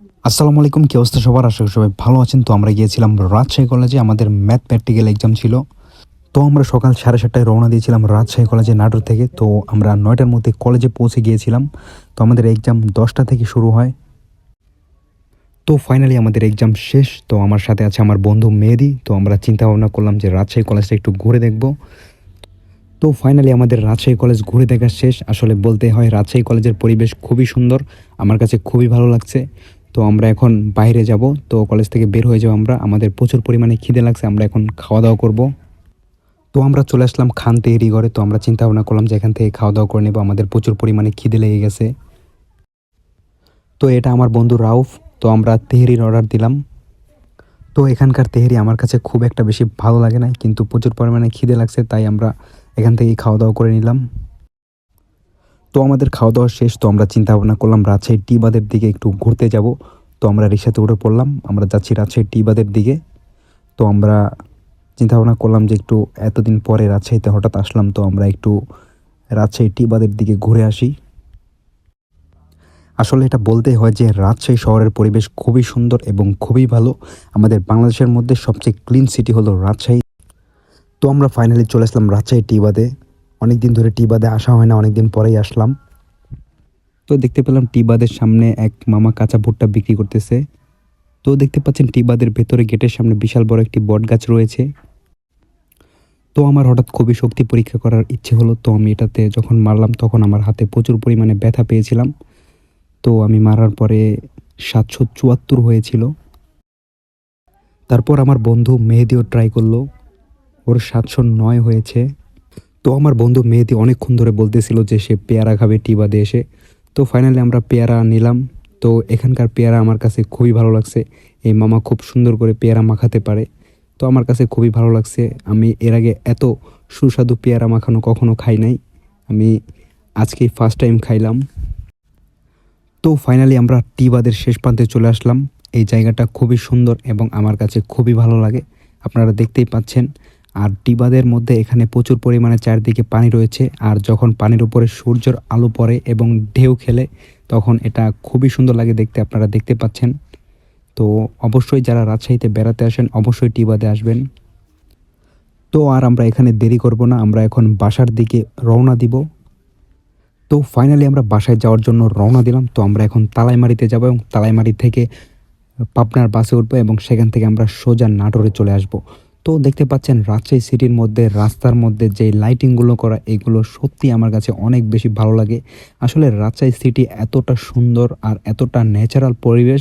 আসসালামু আলাইকুম, কি অবস্থা সবার? আশা করি সবাই ভালো আছেন। তো আমরা গিয়েছিলাম রাজশাহী কলেজে, আমাদের ম্যাথ প্র্যাকটিক্যাল এক্সাম ছিল। তো আমরা সকাল 7:30টায় রওনা দিয়েছিলাম রাজশাহী কলেজে নাটোর থেকে। তো আমরা 9টার মধ্যে কলেজে পৌঁছে গিয়েছিলাম। তো আমাদের এক্সাম 10টা থেকে শুরু হয়। তো ফাইনালি আমাদের এক্সাম শেষ। তো আমার সাথে আছে আমার বন্ধু মেহেদী। তো আমরা চিন্তা ভাবনা করলাম যে রাজশাহী কলেজটা একটু ঘুরে দেখব। তো ফাইনালি আমাদের রাজশাহী কলেজ ঘুরে দেখা শেষ। আসলে বলতে হয় রাজশাহী কলেজের পরিবেশ খুবই সুন্দর, আমার কাছে খুবই ভালো লাগছে। তো আমরা এখন বাইরে যাব, তো কলেজ থেকে বের হয়ে যাব আমরা। আমাদের প্রচুর পরিমাণে খিদে লাগছে, আমরা এখন খাওয়া দাওয়া করব। তো আমরা চলে আসলাম খান তেহরি ঘরে। তো আমরা চিন্তা ভাবনা করলাম যে এখান থেকে খাওয়া দাওয়া করে নেব, আমাদের প্রচুর পরিমাণে খিদে লেগে গেছে। তো এটা আমার বন্ধু রাউফ। তো আমরা তেহরির অর্ডার দিলাম। তো এখানকার তেহরি আমার কাছে খুব একটা বেশি ভালো লাগে না, কিন্তু প্রচুর পরিমাণে খিদে লাগছে, তাই আমরা এখান থেকেই খাওয়া দাওয়া করে নিলাম। তো আমাদের খাওয়া দাওয়া শেষ। তো আমরা চিন্তা ভাবনা করলাম রাজশাহী টি বাঁধের দিকে একটু ঘুরতে যাব। তো আমরা রিক্সাতে উঠে পড়লাম, আমরা যাচ্ছি রাজশাহী টি বাঁধের দিকে। তো আমরা চিন্তা ভাবনা করলাম যে একটু এতদিন পরে রাজশাহীতে হঠাৎ আসলাম, তো আমরা একটু রাজশাহী টি বাঁধের দিকে ঘুরে আসি। আসলে এটা বলতেই হয় যে রাজশাহী শহরের পরিবেশ খুবই সুন্দর এবং খুবই ভালো। আমাদের বাংলাদেশের মধ্যে সবচেয়ে ক্লিন সিটি হলো রাজশাহী। তো আমরা ফাইনালি চলে আসলাম রাজশাহী টি বাঁধে। অনেকদিন ধরে টি বাঁধে আসা হয় না, অনেকদিন পরেই আসলাম। তো দেখতে পেলাম টি বাঁধের সামনে এক মামা কাঁচা ভুট্টা বিক্রি করতেছে। তো দেখতে পাচ্ছেন টি বাঁধের ভেতরে গেটের সামনে বিশাল বড় একটি বট গাছ রয়েছে। তো আমার হঠাৎ খুবই শক্তি পরীক্ষা করার ইচ্ছে হলো। তো আমি এটাতে যখন মারলাম তখন আমার হাতে প্রচুর পরিমাণে ব্যথা পেয়েছিলাম। তো আমি মারার পরে 774 হয়েছিল। তারপর আমার বন্ধু মেহেদিও ট্রাই করলো, ওর 709 হয়েছে। তো আমার বন্ধু মেহেদী অনেকক্ষণ ধরে বলতেছিল যে সে পেয়ারা খাবে টি বাদে এসে। তো ফাইনালি আমরা পেয়ারা নিলাম। তো এখানকার পেয়ারা আমার কাছে খুবই ভালো লাগছে। এই মামা খুব সুন্দর করে পেয়ারা মাখাতে পারে। তো আমার কাছে খুবই ভালো লাগছে। আমি এর আগে এত সুস্বাদু পেয়ারা মাখানো কখনো খাই নাই। আমি আজকেই ফার্স্ট টাইম খাইলাম। তো ফাইনালি আমরা টি বাঁধের শেষ প্রান্তে চলে আসলাম। এই জায়গাটা খুবই সুন্দর এবং আমার কাছে খুবই ভালো লাগে, আপনারা দেখতেই পাচ্ছেন। আর টি বাঁধের মধ্যে এখানে প্রচুর পরিমাণে চারদিকে পানি রয়েছে, আর যখন পানির উপরে সূর্যের আলো পড়ে এবং ঢেউ খেলে তখন এটা খুবই সুন্দর লাগে দেখতে, আপনারা দেখতে পাচ্ছেন। তো অবশ্যই যারা রাজশাহীতে বেড়াতে আসেন অবশ্যই টি বাঁধে আসবেন। তো আর আমরা এখানে দেরি করব না, আমরা এখন বাসার দিকে রওনা দিব। তো ফাইনালি আমরা বাসায় যাওয়ার জন্য রওনা দিলাম। তো আমরা এখন তালাইমারিতে যাব এবং তালাইমারি থেকে পাবনার বাসে উঠবো এবং সেখান থেকে আমরা সোজা নাটোরে চলে আসব। তো দেখতে পাচ্ছেন রাজশাহী সিটির মধ্যে রাস্তার মধ্যে যে লাইটিংগুলো করা, এগুলো সত্যি আমার কাছে অনেক বেশি ভালো লাগে। আসলে রাজশাহী সিটি এতটা সুন্দর আর এতটা ন্যাচারাল পরিবেশ